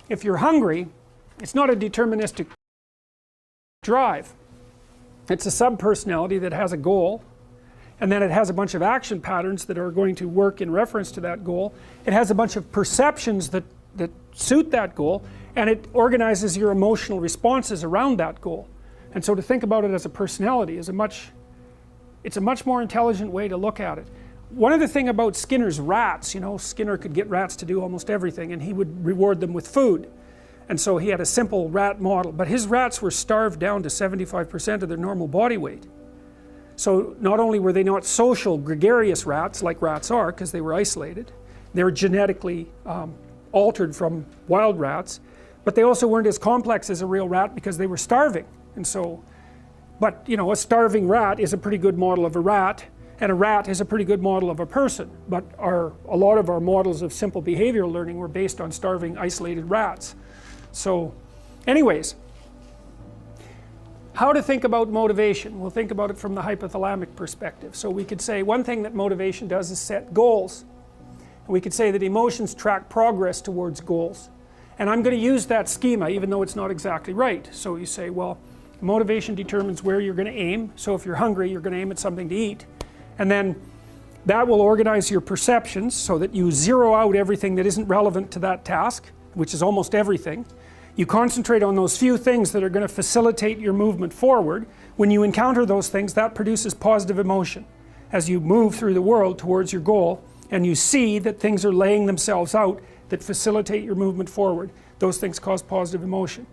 if you're hungry, it's not a deterministic drive. It's a subpersonality that has a goal, and then it has a bunch of action patterns that are going to work in reference to that goal. It has a bunch of perceptions that suit that goal, and it organizes your emotional responses around that goal. And so to think about it as a personality is it's a much more intelligent way to look at it. One of the things about Skinner's rats, you know, Skinner could get rats to do almost everything, and he would reward them with food. And so he had a simple rat model, but his rats were starved down to 75% of their normal body weight. So not only were they not social, gregarious rats like rats are, because they were isolated, they were genetically altered from wild rats, but they also weren't as complex as a real rat because they were starving. And so, but you know, a starving rat is a pretty good model of a rat, and a rat is a pretty good model of a person. But a lot of our models of simple behavioral learning were based on starving, isolated rats. So anyways, how to think about motivation? We'll think about it from the hypothalamic perspective. So we could say one thing that motivation does is set goals. And we could say that emotions track progress towards goals. And I'm going to use that schema even though it's not exactly right. So you say, well, motivation determines where you're going to aim. So if you're hungry, you're going to aim at something to eat. And then that will organize your perceptions so that you zero out everything that isn't relevant to that task, which is almost everything. You concentrate on those few things that are going to facilitate your movement forward. When you encounter those things, that produces positive emotion as you move through the world towards your goal, and you see that things are laying themselves out that facilitate your movement forward. Those things cause positive emotion.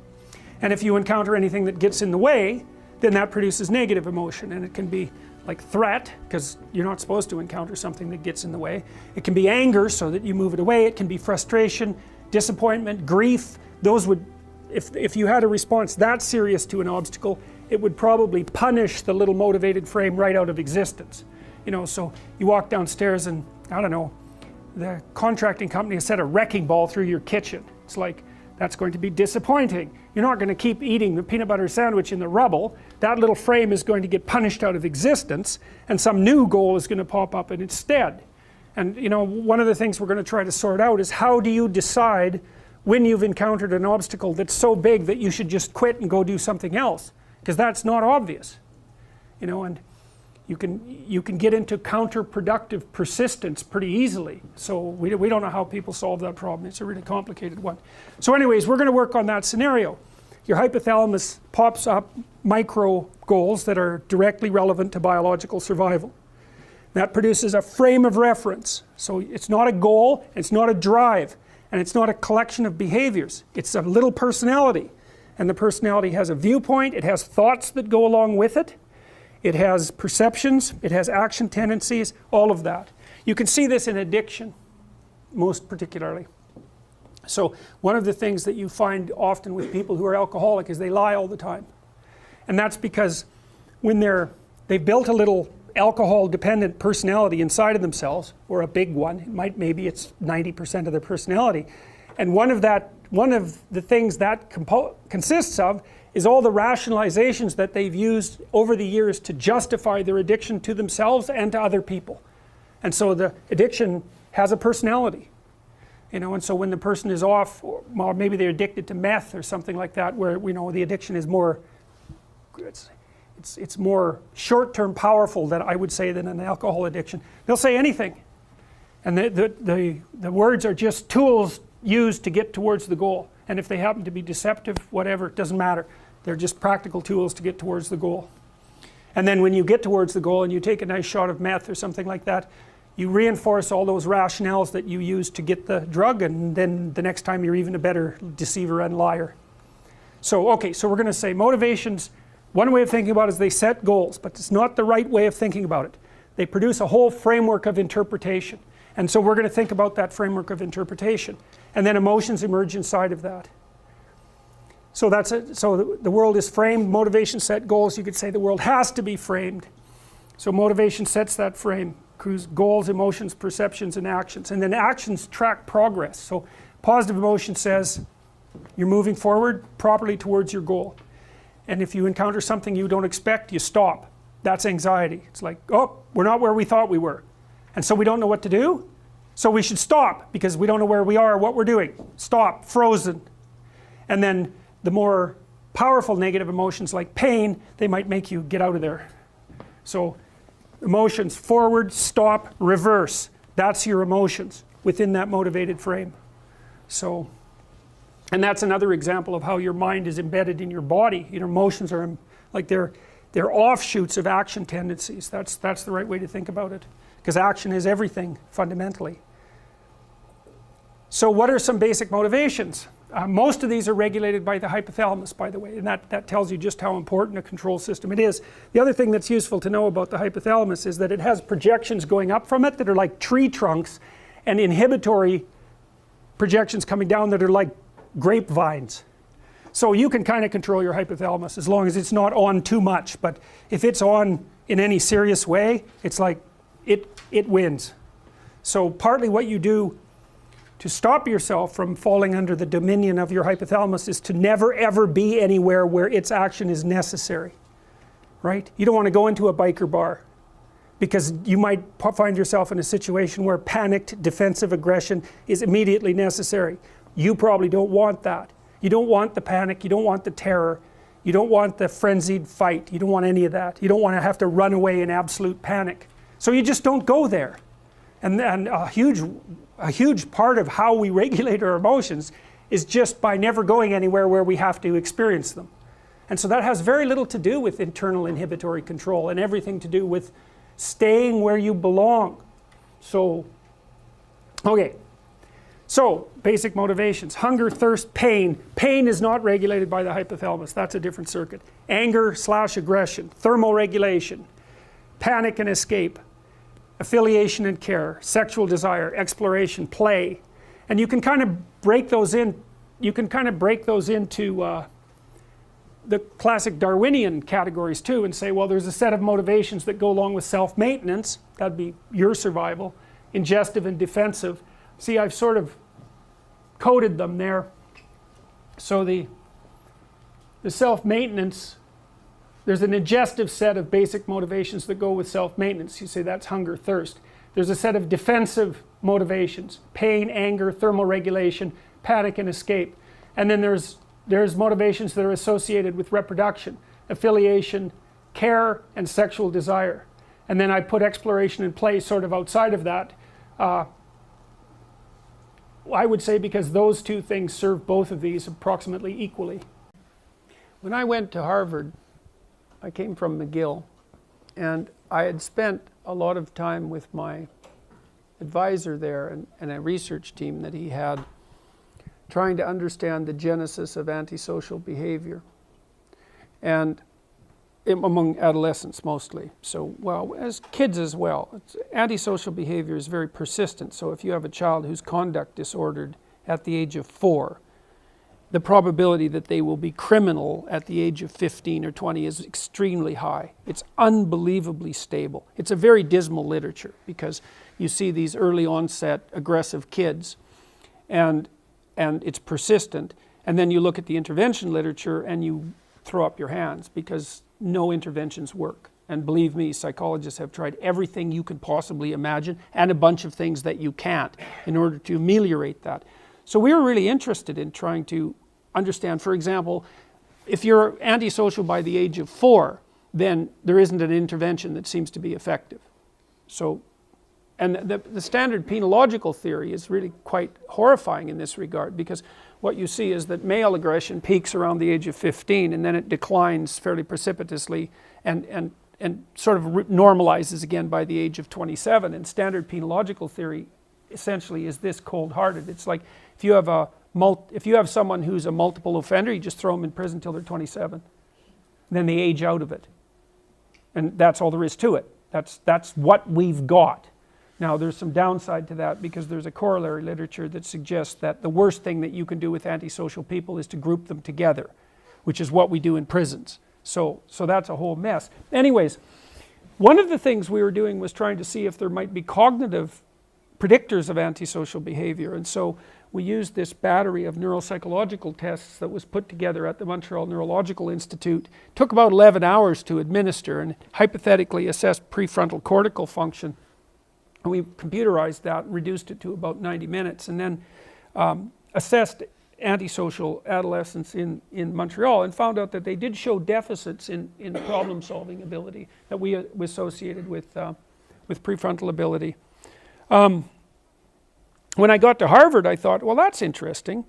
And if you encounter anything that gets in the way, then that produces negative emotion, and it can be like threat, because you're not supposed to encounter something that gets in the way. It can be anger, so that you move it away. It can be frustration, disappointment, grief. Those would, if you had a response that serious to an obstacle, it would probably punish the little motivated frame right out of existence. You know, so you walk downstairs and, I don't know, the contracting company has set a wrecking ball through your kitchen. It's like, that's going to be disappointing. You're not going to keep eating the peanut butter sandwich in the rubble. That little frame is going to get punished out of existence, and some new goal is going to pop up in its stead. And you know, one of the things we're going to try to sort out is how do you decide when you've encountered an obstacle that's so big that you should just quit and go do something else, because that's not obvious. You know, and you can get into counterproductive persistence pretty easily. So we don't know how people solve that problem. It's a really complicated one. So anyways, we're going to work on that scenario. Your hypothalamus pops up micro goals that are directly relevant to biological survival. That produces a frame of reference. So it's not a goal, it's not a drive, and it's not a collection of behaviors. It's a little personality. And the personality has a viewpoint, it has thoughts that go along with it. It has perceptions, it has action tendencies, all of that. You can see this in addiction, most particularly. So one of the things that you find often with people who are alcoholic is they lie all the time. And that's because when they've built a little alcohol dependent personality inside of themselves, or a big one, maybe it's 90% of their personality, and one of the things that consists of is all the rationalizations that they've used over the years to justify their addiction to themselves and to other people. And so the addiction has a personality. You know, and so when the person is off, or maybe they're addicted to meth or something like that, where you know the addiction is more, it's more short-term powerful, than I would say, than an alcohol addiction. They'll say anything, and the words are just tools used to get towards the goal. And if they happen to be deceptive, whatever, it doesn't matter. They're just practical tools to get towards the goal. And then when you get towards the goal and you take a nice shot of meth or something like that, you reinforce all those rationales that you used to get the drug, and then the next time you're even a better deceiver and liar. So okay, so we're going to say motivations, one way of thinking about it is they set goals, but it's not the right way of thinking about it. They produce a whole framework of interpretation. And so we're going to think about that framework of interpretation. And then emotions emerge inside of that. So that's it. So the world is framed, motivation set goals. You could say the world has to be framed. So motivation sets that frame. Goals, emotions, perceptions, and actions. And then actions track progress. So positive emotion says you're moving forward properly towards your goal. And if you encounter something you don't expect, you stop. That's anxiety. It's like, oh, we're not where we thought we were. And so we don't know what to do. So we should stop, because we don't know where we are or what we're doing. Stop, frozen. And then the more powerful negative emotions like pain, they might make you get out of there. So emotions: forward, stop, reverse. That's your emotions within that motivated frame. So, and that's another example of how your mind is embedded in your body. Your emotions are like they're offshoots of action tendencies. That's the right way to think about it, because action is everything fundamentally. So what are some basic motivations? Most of these are regulated by the hypothalamus, by the way, and that tells you just how important a control system it is. The other thing that's useful to know about the hypothalamus is that it has projections going up from it that are like tree trunks, and inhibitory projections coming down that are like grapevines. So you can kind of control your hypothalamus as long as it's not on too much, but if it's on in any serious way, it's like it wins. So partly what you do to stop yourself from falling under the dominion of your hypothalamus is to never ever be anywhere where its action is necessary, right? You don't want to go into a biker bar because you might find yourself in a situation where panicked defensive aggression is immediately necessary. You probably don't want that. You don't want the panic, you don't want the terror, you don't want the frenzied fight, you don't want any of that. You don't want to have to run away in absolute panic. So you just don't go there. And a huge part of how we regulate our emotions is just by never going anywhere where we have to experience them. And so that has very little to do with internal inhibitory control and everything to do with staying where you belong. So, okay. So, basic motivations: hunger, thirst, pain. Pain is not regulated by the hypothalamus. That's a different circuit. Anger / aggression, thermoregulation, panic and escape, affiliation and care, sexual desire, exploration, play. And you can kind of break those in, into the classic Darwinian categories too, and say, well, there's a set of motivations that go along with self-maintenance. That'd be your survival. Ingestive and defensive. See, I've sort of coded them there. So the self-maintenance, there's an ingestive set of basic motivations that go with self-maintenance. You say that's hunger, thirst. There's a set of defensive motivations: pain, anger, thermoregulation, panic and escape. And then there's motivations that are associated with reproduction: affiliation, care, and sexual desire. And then I put exploration and play sort of outside of that. I would say because those two things serve both of these approximately equally. When I went to Harvard, I came from McGill, and I had spent a lot of time with my advisor there and a research team that he had, trying to understand the genesis of antisocial behavior, and among adolescents mostly. So, well, as kids as well. Antisocial behavior is very persistent. So if you have a child who's conduct disordered at the age of 4, the probability that they will be criminal at the age of 15 or 20 is extremely high. It's unbelievably stable. It's a very dismal literature because you see these early onset aggressive kids and it's persistent. And then you look at the intervention literature and you throw up your hands because no interventions work. And believe me, psychologists have tried everything you could possibly imagine and a bunch of things that you can't in order to ameliorate that. So we were really interested in trying to understand, for example, if you're antisocial by the age of 4, then there isn't an intervention that seems to be effective. So, and the standard penological theory is really quite horrifying in this regard, because what you see is that male aggression peaks around the age of 15 and then it declines fairly precipitously and sort of normalizes again by the age of 27. And standard penological theory essentially is this cold-hearted. It's like if you have someone who's a multiple offender, you just throw them in prison till they're 27. Then they age out of it. And that's all there is to it. That's what we've got. Now there's some downside to that because there's a corollary literature that suggests that the worst thing that you can do with antisocial people is to group them together, which is what we do in prisons. So that's a whole mess. Anyways, one of the things we were doing was trying to see if there might be cognitive predictors of antisocial behavior. And so we used this battery of neuropsychological tests that was put together at the Montreal Neurological Institute. It took about 11 hours to administer and hypothetically assessed prefrontal cortical function. And we computerized that and reduced it to about 90 minutes and then assessed antisocial adolescents in Montreal, and found out that they did show deficits in problem solving ability that we associated with prefrontal ability. When I got to Harvard, I thought, well, that's interesting.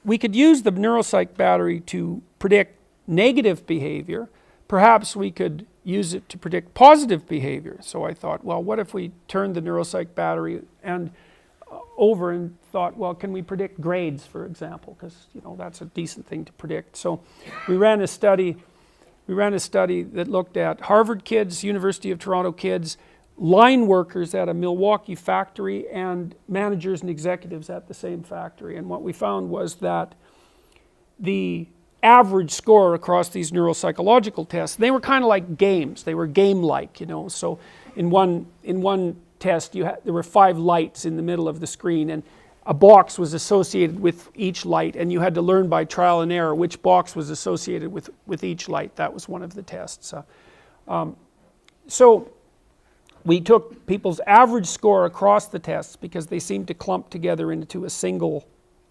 We could use the neuropsych battery to predict negative behavior. Perhaps we could use it to predict positive behavior. So I thought, well, what if we turned the neuropsych battery over and thought, well, can we predict grades, for example? Because that's a decent thing to predict. So we ran a study that looked at Harvard kids, University of Toronto kids, line workers at a Milwaukee factory, and managers and executives at the same factory. And what we found was that the average score across these neuropsychological tests, they were kind of like games. They were game-like, So in one test, there were 5 lights in the middle of the screen, and a box was associated with each light, and you had to learn by trial and error which box was associated with each light. That was one of the tests. So we took people's average score across the tests because they seemed to clump together into a single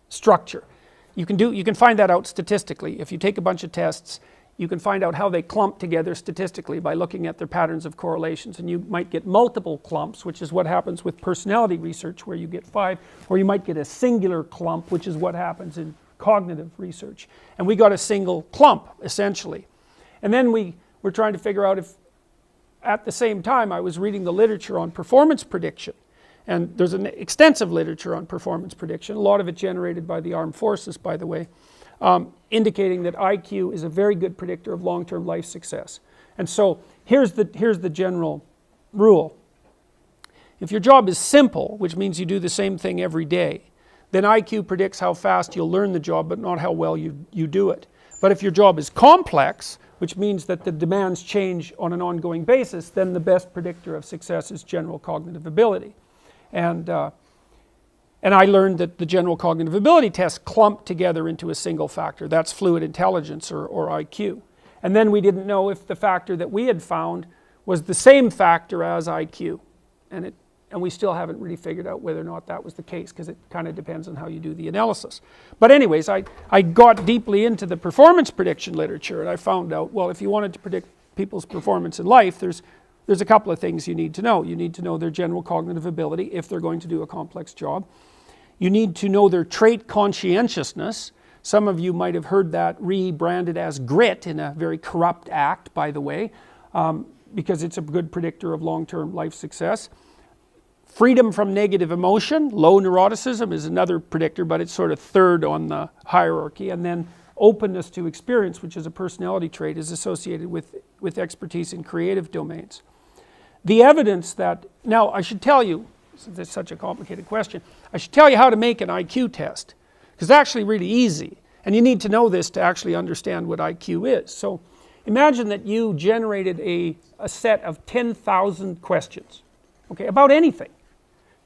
structure. You can find that out statistically. If you take a bunch of tests, you can find out how they clump together statistically by looking at their patterns of correlations. And you might get multiple clumps, which is what happens with personality research, where you get 5, or you might get a singular clump, which is what happens in cognitive research. And we got a single clump, essentially. And then we were trying to figure out if, at the same time, I was reading the literature on performance prediction. And there's an extensive literature on performance prediction, a lot of it generated by the armed forces, by the way, indicating that IQ is a very good predictor of long-term life success. And so here's the general rule. If your job is simple, which means you do the same thing every day, then IQ predicts how fast you'll learn the job, but not how well you do it. But if your job is complex, which means that the demands change on an ongoing basis, then the best predictor of success is general cognitive ability. And I learned that the general cognitive ability tests clump together into a single factor. That's fluid intelligence, or IQ. And then we didn't know if the factor that we had found was the same factor as IQ. And we still haven't really figured out whether or not that was the case, because it kind of depends on how you do the analysis. But anyways, I got deeply into the performance prediction literature, and I found out, well, if you wanted to predict people's performance in life, there's a couple of things you need to know. You need to know their general cognitive ability if they're going to do a complex job. You need to know their trait conscientiousness. Some of you might have heard that rebranded as grit in a very corrupt act, by the way, because it's a good predictor of long-term life success. Freedom from negative emotion, low neuroticism, is another predictor, but it's sort of third on the hierarchy. And then openness to experience, which is a personality trait, is associated with expertise in creative domains. The evidence that, now I should tell you, since it's such a complicated question, I should tell you how to make an IQ test, because it's actually really easy, and you need to know this to actually understand what IQ is. So imagine that you generated a set of 10,000 questions, okay, about anything.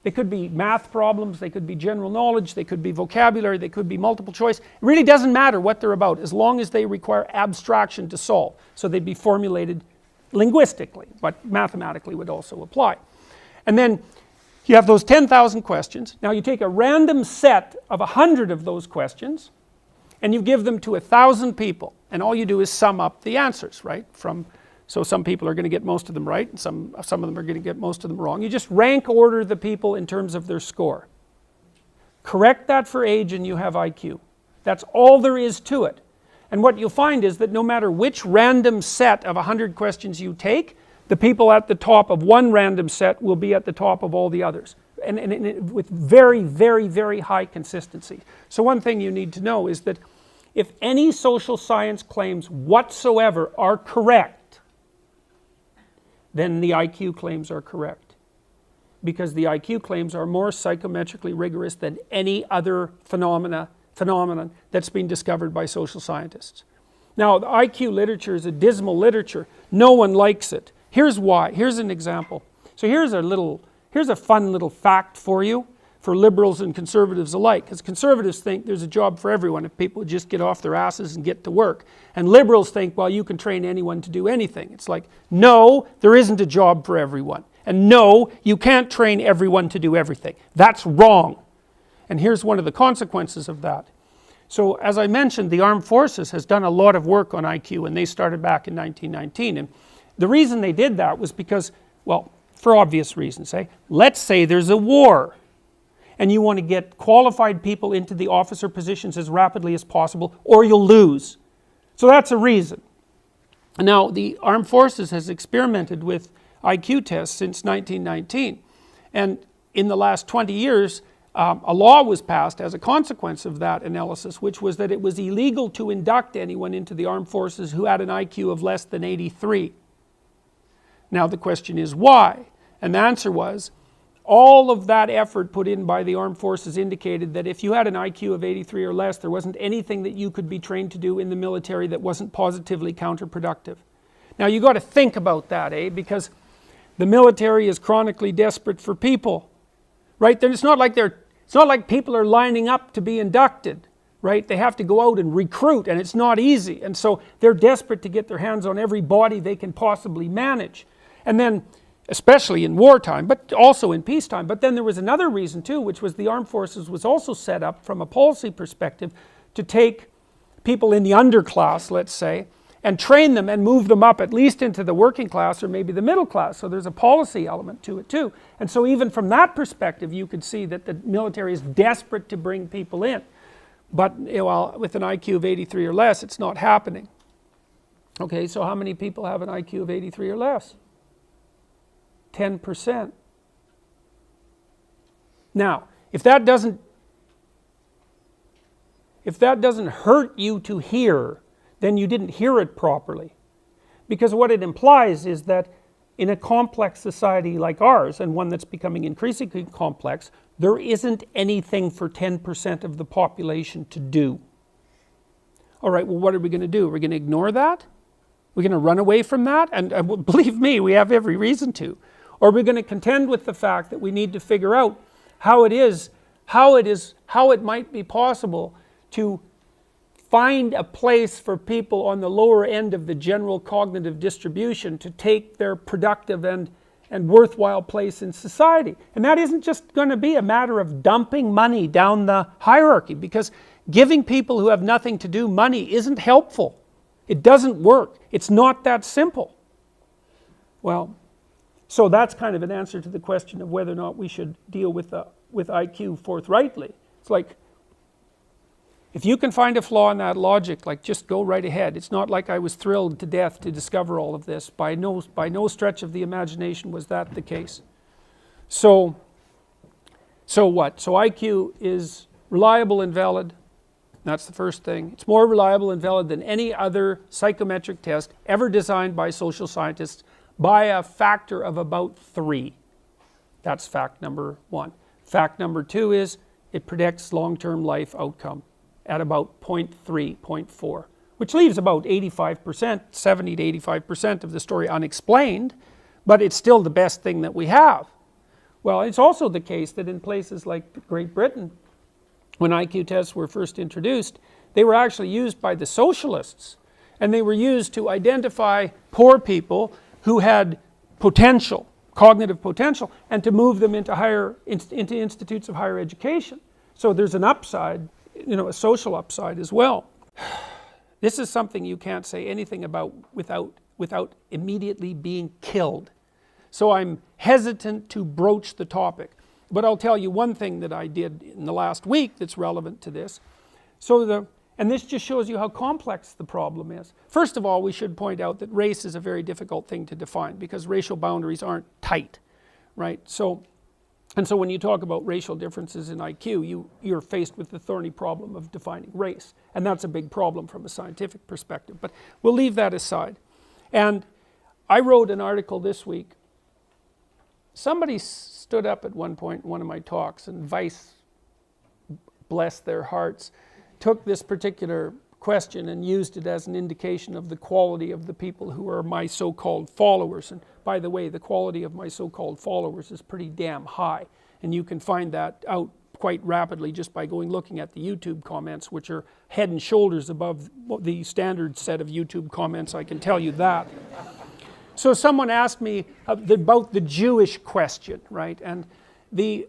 They could be math problems, they could be general knowledge, they could be vocabulary, they could be multiple choice. It really doesn't matter what they're about, as long as they require abstraction to solve. So they'd be formulated linguistically, but mathematically would also apply. And then you have those 10,000 questions. Now you take a random set of 100 of those questions, and you give them to 1,000 people, and all you do is sum up the answers, right? So some people are going to get most of them right, and some of them are going to get most of them wrong. You just rank order the people in terms of their score. Correct that for age and you have IQ. That's all there is to it. And what you'll find is that no matter which random set of 100 questions you take, the people at the top of one random set will be at the top of all the others. And with very, very, very high consistency. So one thing you need to know is that if any social science claims whatsoever are correct, then the IQ claims are correct, because the IQ claims are more psychometrically rigorous than any other phenomenon that's been discovered by social scientists. Now, the IQ literature is a dismal literature. No one likes it. Here's why. Here's an example. So here's a fun little fact for you, for liberals and conservatives alike, because conservatives think there's a job for everyone if people just get off their asses and get to work. And liberals think, well, you can train anyone to do anything. It's like, no, there isn't a job for everyone. And no, you can't train everyone to do everything. That's wrong. And here's one of the consequences of that. So as I mentioned, the Armed Forces has done a lot of work on IQ, and they started back in 1919, and the reason they did that was because, well, for obvious reasons, let's say there's a war and you want to get qualified people into the officer positions as rapidly as possible, or you'll lose. So that's a reason. Now the Armed Forces has experimented with IQ tests since 1919, and in the last 20 years a law was passed as a consequence of that analysis, which was that it was illegal to induct anyone into the Armed Forces who had an IQ of less than 83. Now the question is why? And the answer was, all of that effort put in by the Armed Forces indicated that if you had an IQ of 83 or less, there wasn't anything that you could be trained to do in the military that wasn't positively counterproductive. Now you got to think about that, because the military is chronically desperate for people, right? It's not like people are lining up to be inducted, right? They have to go out and recruit, and it's not easy, and so they're desperate to get their hands on every body they can possibly manage. And then, especially in wartime, but also in peacetime. But then there was another reason too, which was the Armed Forces was also set up from a policy perspective to take people in the underclass, let's say, and train them and move them up at least into the working class or maybe the middle class. So there's a policy element to it too. And so even from that perspective, you could see that the military is desperate to bring people in. But with an IQ of 83 or less, it's not happening. Okay, so how many people have an IQ of 83 or less? 10%. Now, if that doesn't hurt you to hear, then you didn't hear it properly. Because what it implies is that in a complex society like ours, and one that's becoming increasingly complex, there isn't anything for 10% of the population to do. All right, well, what are we going to do? Are we going to ignore that? We're going to run away from that? And believe me, we have every reason to. Or we're going to contend with the fact that we need to figure out how it might be possible to find a place for people on the lower end of the general cognitive distribution to take their productive and worthwhile place in society. And that isn't just going to be a matter of dumping money down the hierarchy, because giving people who have nothing to do money isn't helpful. It doesn't work. It's not that simple. Well, so that's kind of an answer to the question of whether or not we should deal with IQ forthrightly. It's like, if you can find a flaw in that logic, like, just go right ahead. It's not like I was thrilled to death to discover all of this. By no stretch of the imagination was that the case. So what? So IQ is reliable and valid. That's the first thing. It's more reliable and valid than any other psychometric test ever designed by social scientists by a factor of about 3. That's fact number 1. Fact number 2 is it predicts long-term life outcome at about 0.3, 0.4, which leaves about 85%, 70 to 85% of the story unexplained, but it's still the best thing that we have. Well, it's also the case that in places like Great Britain, when IQ tests were first introduced, they were actually used by the socialists, and they were used to identify poor people who had potential, cognitive potential, and to move them into institutes of higher education. So there's an upside, a social upside as well. This is something you can't say anything about without immediately being killed. So I'm hesitant to broach the topic. But I'll tell you one thing that I did in the last week that's relevant to this. And this just shows you how complex the problem is. First of all, we should point out that race is a very difficult thing to define because racial boundaries aren't tight, right? So when you talk about racial differences in IQ, you're faced with the thorny problem of defining race. And that's a big problem from a scientific perspective. But we'll leave that aside. And I wrote an article this week. Somebody stood up at one point in one of my talks, and Vice, bless their hearts, took this particular question and used it as an indication of the quality of the people who are my so-called followers. And by the way, the quality of my so-called followers is pretty damn high. And you can find that out quite rapidly just by looking at the YouTube comments, which are head and shoulders above the standard set of YouTube comments, I can tell you that. So someone asked me about the Jewish question, right? And the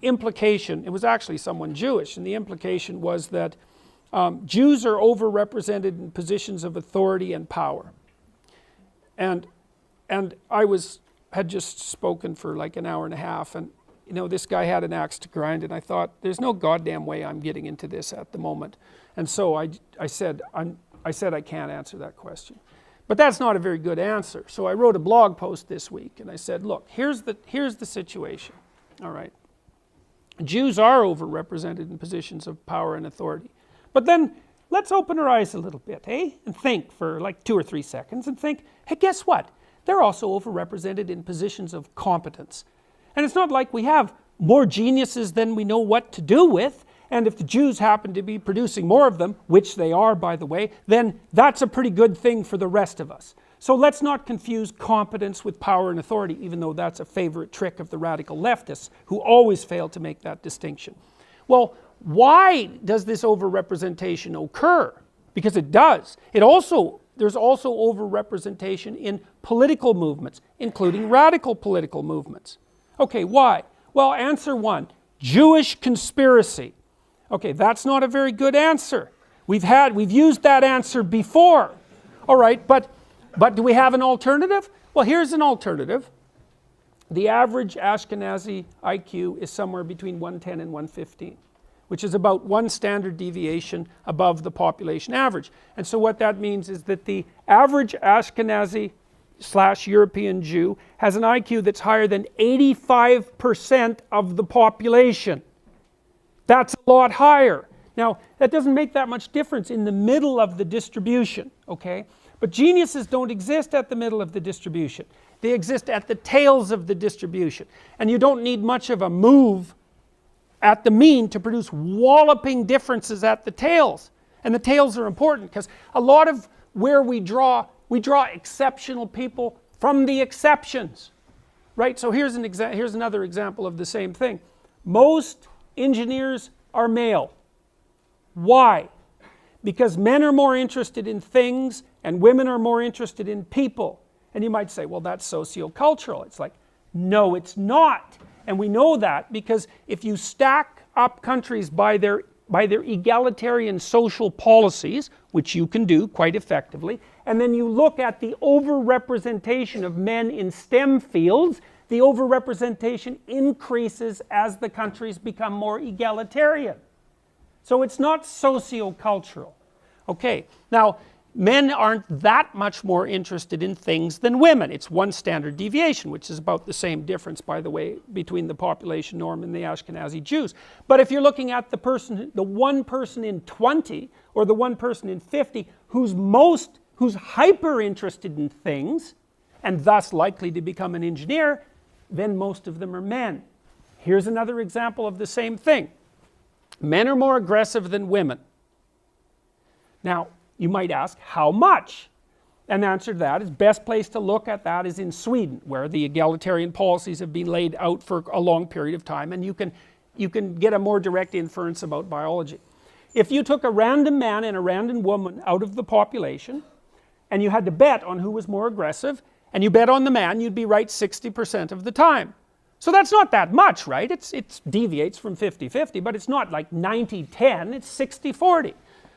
implication, it was actually someone Jewish, and the implication was that Jews are overrepresented in positions of authority and power. And I had just spoken for like an hour and a half, and you know, this guy had an axe to grind, and I thought, there's no goddamn way I'm getting into this at the moment. And so I said I can't answer that question. But that's not a very good answer. So I wrote a blog post this week, and I said, look, here's the situation. All right. Jews are overrepresented in positions of power and authority. But then let's open our eyes a little bit, eh? And think for like 2 or 3 seconds and think, hey, guess what? They're also overrepresented in positions of competence. And it's not like we have more geniuses than we know what to do with. And if the Jews happen to be producing more of them, which they are, by the way, then that's a pretty good thing for the rest of us. So let's not confuse competence with power and authority, even though that's a favorite trick of the radical leftists, who always fail to make that distinction. Well, why does this overrepresentation occur? Because it does. There's also overrepresentation in political movements, including radical political movements. Okay, why? Well, answer 1, Jewish conspiracy. Okay, that's not a very good answer. We've used that answer before. All right, but do we have an alternative? Well, here's an alternative. The average Ashkenazi IQ is somewhere between 110 and 115, which is about 1 standard deviation above the population average. And so what that means is that the average Ashkenazi / European Jew has an IQ that's higher than 85% of the population. That's a lot higher. Now, that doesn't make that much difference in the middle of the distribution, okay? But geniuses don't exist at the middle of the distribution. They exist at the tails of the distribution. And you don't need much of a move at the mean to produce walloping differences at the tails. And the tails are important because a lot of where we draw exceptional people from the exceptions, right? So here's another example of the same thing. Most engineers are male. Why? Because men are more interested in things and women are more interested in people. And you might say, well, that's sociocultural. It's like, no, it's not. And we know that because if you stack up countries by their egalitarian social policies, which you can do quite effectively, and then you look at the overrepresentation of men in STEM fields, the overrepresentation increases as the countries become more egalitarian. So it's not sociocultural. Okay, now men aren't that much more interested in things than women. It's 1 standard deviation, which is about the same difference, by the way, between the population norm and the Ashkenazi Jews. But if you're looking at the 1 person in 20 or the 1 person in 50 who's hyper interested in things and thus likely to become an engineer, then most of them are men. Here's another example of the same thing. Men are more aggressive than women. Now, you might ask, how much? And the answer to that is, best place to look at that is in Sweden, where the egalitarian policies have been laid out for a long period of time, and you can get a more direct inference about biology. If you took a random man and a random woman out of the population, and you had to bet on who was more aggressive, and you bet on the man, you'd be right 60% of the time. So that's not that much, right? It deviates from 50-50, but it's not like 90-10, it's 60-40.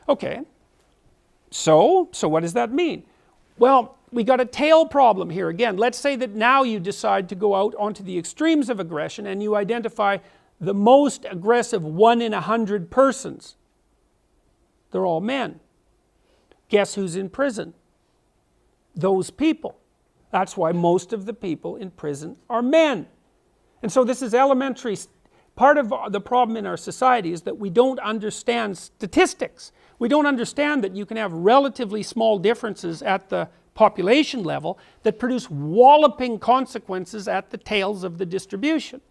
Okay, so what does that mean? Well, we got a tail problem here again. Let's say that now you decide to go out onto the extremes of aggression and you identify the most aggressive 1 in 100 persons. They're all men. Guess who's in prison? Those people. That's why most of the people in prison are men. And so this is elementary. Part of the problem in our society is that we don't understand statistics. We don't understand that you can have relatively small differences at the population level that produce walloping consequences at the tails of the distribution.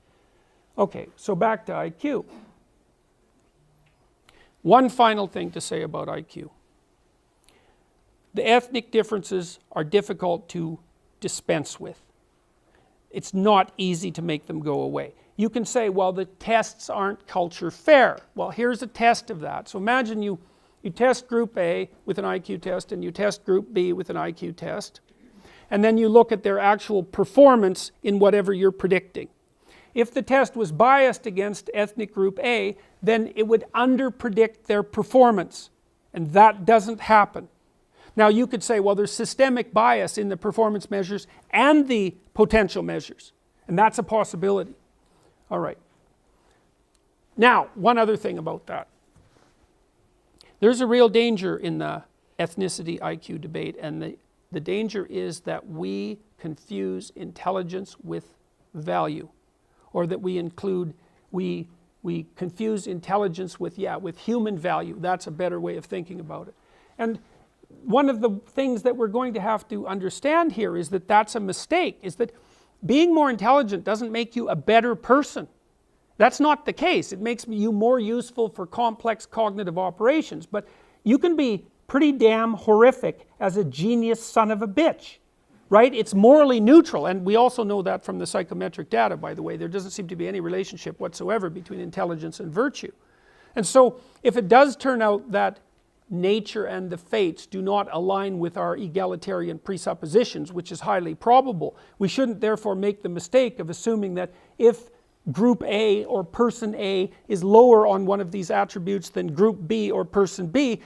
Okay, so back to IQ. One final thing to say about IQ. The ethnic differences are difficult to dispense with. It's not easy to make them go away. You can say, well, the tests aren't culture fair. Well, here's a test of that. So imagine you test group A with an IQ test and you test group B with an IQ test. And then you look at their actual performance in whatever you're predicting. if the test was biased against ethnic group A, then it would underpredict their performance, and that doesn't happen. Now you could say, well, there's systemic bias in the performance measures and the potential measures, and that's a possibility. All right. Now, one other thing about that. There's a real danger in the ethnicity IQ debate, and the danger is that we confuse intelligence with value, or that we confuse intelligence with human value. That's a better way of thinking about it. And one of the things that we're going to have to understand here is that that's a mistake, is that being more intelligent doesn't make you a better person. That's not the case. It makes you more useful for complex cognitive operations, but you can be pretty damn horrific as a genius son of a bitch, right? It's morally neutral, and we also know that from the psychometric data, by the way. There doesn't seem to be any relationship whatsoever between intelligence and virtue. And so if it does turn out that nature and the fates do not align with our egalitarian presuppositions, which is highly probable, we shouldn't therefore make the mistake of assuming that if group A or person A is lower on one of these attributes than group B or person B,